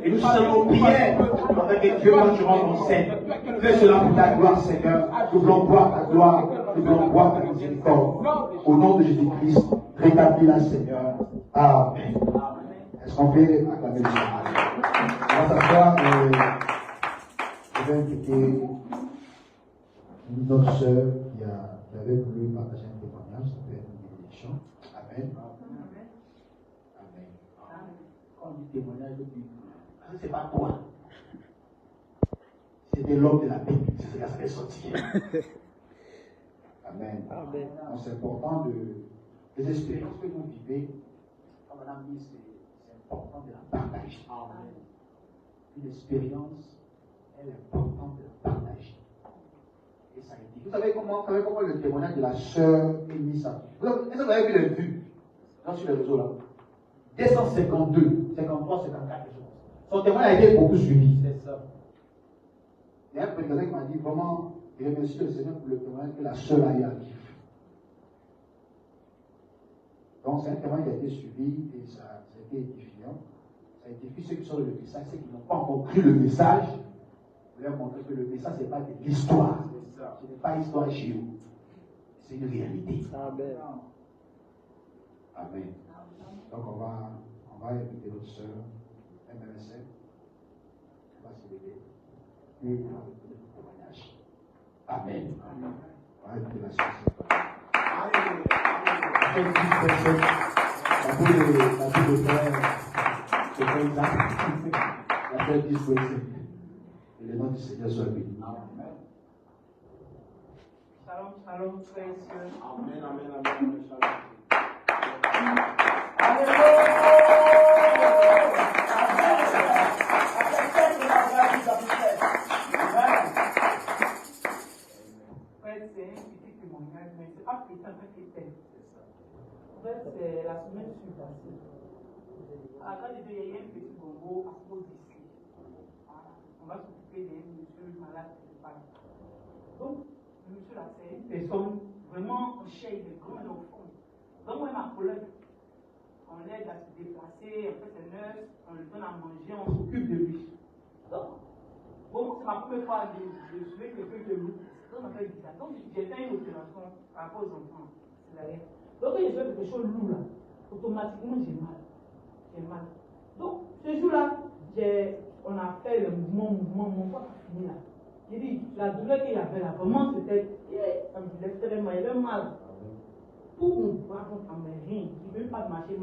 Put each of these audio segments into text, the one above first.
Et nous sommes en prière, afin que Dieu, quand tu rentres en scène, fais cela pour ta gloire, Seigneur. Nous voulons voir ta gloire, nous voulons voir ta miséricorde. Au nom de Jésus-Christ, rétablis-la, Seigneur. Amen. Est-ce qu'on peut acclamer le Seigneur? On va s'asseoir et je vais inviter notre sœur qui avait voulu partager un témoignage. Ça fait une bénédiction. Amen. Amen. Quand on dit témoignage, c'est pas toi. C'était l'homme de la Bible. C'est ce que ça fait sortir. Amen. Donc c'est important les expériences que vous vivez, comme madame dit, c'est important de la partager. Une expérience, elle est importante de la partager. Et ça a été. Vous savez comment le témoignage de la sœur est mis ça? Est-ce que vous avez vu les vues sur les réseaux là? 252, 53, 54 jours. Son témoignage a été beaucoup suivi. C'est ça. Il y a un prédicateur qui m'a dit vraiment, il remercie le Seigneur pour le témoignage que la sœur a eu à vivre. Donc c'est un témoignage qui a été suivi et ça a été édifiant. Ça a édifié ceux qui sont dans le message, ceux qui n'ont pas encore cru le message. Vous leur montrer que le message, ce n'est pas de l'histoire. Ce n'est pas histoire chez vous. C'est une réalité. Amen. Amen. Donc on va inviter notre sœur MMSF. On va se lever. Et on va donner le témoignage. Amen. On va inviter la sœur. La boule de frère, c'est comme ça. La fête disponible. Et le nom du Seigneur soit béni. Amen. Shalom, shalom, frères et sœurs. Amen, amen, amen, shalom. C'est un petit témoignage, mais c'est pas petit, c'est en fait, c'est la semaine que je suis passée. À la fin de deux, il y a un petit gongo à cause d'ici. Voilà. On va s'occuper d'un monsieur malade qui est pas là. Donc, le monsieur là, c'est une personne vraiment en chair, il est grand au fond. Donc, moi et ma collègue, on l'aide à se déplacer, on fait ses nurses, on lui donne à manger, on s'occupe de lui. Donc, bon, c'est ma première fois de soulever quelqu'un de loup. Donc, j'ai fait une opération par rapport aux enfants. Donc, quand je fais quelque chose lourd là, automatiquement j'ai mal. J'ai mal. Donc, ce jour-là, on a fait le mouvement, mon corps a fini là. J'ai dit, la douleur qu'il y avait là, vraiment c'était, ça me disait extrêmement, il y avait mal. Tout mon bras contre mes reins, il ne veut pas marcher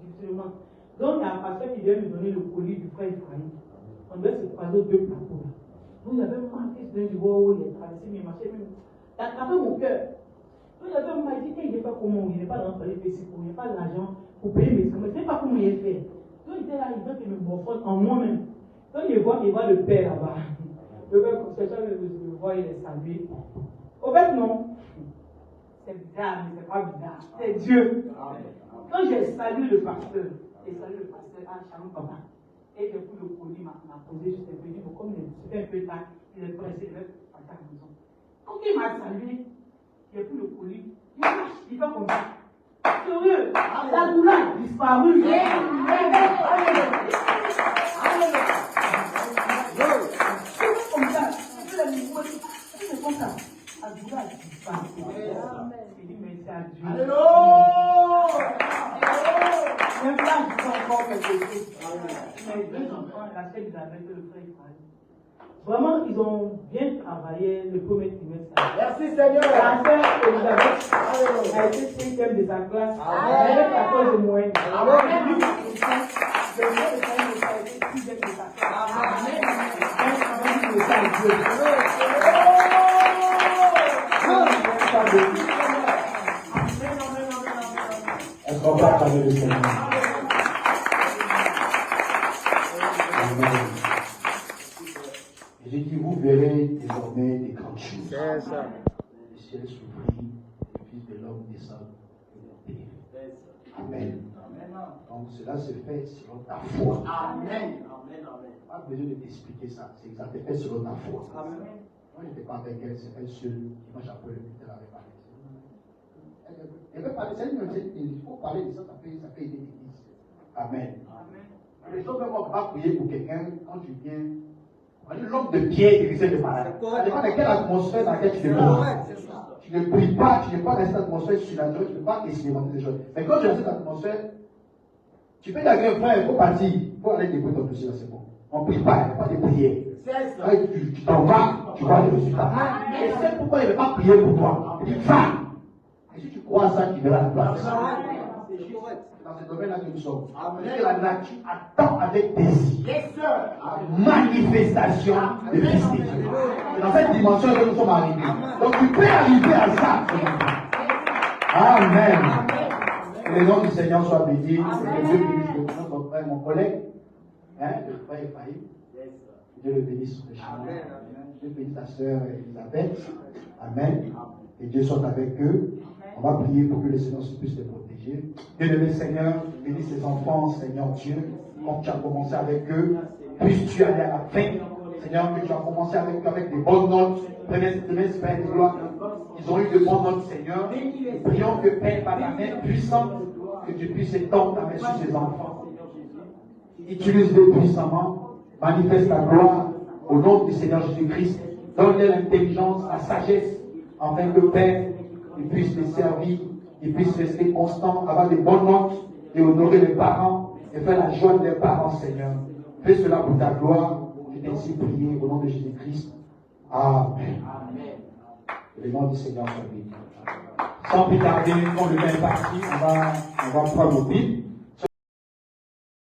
difficilement. Donc, il y a un pasteur qui vient me donner le colis du frère Ephraim. On doit se croiser aux deux plateaux là. Donc, il y avait mal, je vois où il est traversé, mais il marchait même. Il a attrapé mon cœur. Donc, il y avait un mal, il dit, il n'est pas comment, il n'est pas dans les PC, il n'y a pas l'argent pour payer mes médicaments, je ne sais pas comment il est fait. Donc, il était là, il veut que je me morfonne en moi-même. Donc, il voit le père là-bas. Le père, comme ça, je le vois, il est salué. Au fait, non. C'est bizarre, mais c'est pas bizarre. C'est Dieu. Quand j'ai salué le pasteur, Shalom Papa, et j'ai pris le colis, m'a posé juste un peu, dit, comme c'était un peu tard, il est pressé, il va partir à la maison. Quand il m'a salué, j'ai pris le colis, il fait comme ça. Sérieux, la douleur a disparu. Comme ça, c'est comme ça. La douleur a disparu. Il dit, mais c'est à Dieu. Alléluia. Même là, je fais encore quelque chose. Mes deux enfants, la chef d'Isabelle et le frère Ephraim. Vraiment, ils ont bien travaillé le premier trimestre. Merci Seigneur. La sœur Elisabeth a été 5e de sa classe. Elle avait 14 de moyenne. Le frère Ephraim a été 6e de sa classe. Amen. Est-ce qu'on peut acclamer le Seigneur? Et j'ai dit, vous verrez désormais des grandes choses. C'est ça. Le ciel s'ouvrit, le Fils de l'homme descend de la terre. Amen. Donc cela se fait selon ta foi. Amen. Amen. Amen. Pas besoin de t'expliquer ça. C'est ça, c'est fait selon ta foi. Amen. Moi, je n'étais pas avec elle, c'est elle seule qui m'a appelé le putain avec parlé. Elle veut parler, il faut parler de ça, ça fait aider l'église. Amen. Les gens ne vont pas prier pour quelqu'un quand tu viens. L'homme de pierre qui risque de malade. Ça dépend de quelle atmosphère dans laquelle tu te trouves. Tu ne pries pas, tu n'es pas dans cette atmosphère surnaturelle, tu ne peux pas expérimenter des choses. Mais quand tu es dans cette atmosphère, tu peux dire à quelqu'un, frère, il faut partir. Il faut aller débrouiller ton dossier là, c'est bon. On ne prie pas, il n'y a pas de prière. Tu t'en vas, tu vois les résultats. Et c'est pourquoi il ne veut pas prier pour toi. Il dit, va. Et si tu crois à ça, tu verras la place. Dans ce domaine-là que nous sommes. Parce que la nature attend avec désir la manifestation de Fils de Dieu. C'est dans cette dimension que nous sommes arrivés. Donc tu peux arriver à ça. Amen. Que le nom du Seigneur soit béni. Que Dieu bénisse notre frère, mon collègue, le frère Ephraïm. Dieu le bénisse richement. Dieu bénisse ta sœur Elisabeth. Amen. Et Dieu soit avec eux. On va prier pour que le Seigneur puisse les protéger. Bien-aimé Seigneur, bénis ces enfants, Seigneur Dieu, comme tu as commencé avec eux, puisses-tu aller à la fin. Seigneur, que tu as commencé avec eux avec des bonnes notes. Père de gloire. Ils ont eu de bonnes notes, Seigneur. Nous prions que Père, par la main puissante, que tu puisses étendre ta main sur ces enfants. Utilise-les puissamment. Manifeste ta gloire au nom du Seigneur Jésus-Christ. Donne-les l'intelligence, la sagesse, afin que Père, ils puissent les servir, ils puissent rester constants, avoir des bonnes notes et honorer les parents et faire la joie des parents, Seigneur. Fais cela pour ta gloire. Je t'ai ainsi prié au nom de Jésus-Christ. Amen. Que le nom du Seigneur soit béni. Sans plus tarder, quand le temps est parti, on va prendre nos Bibles.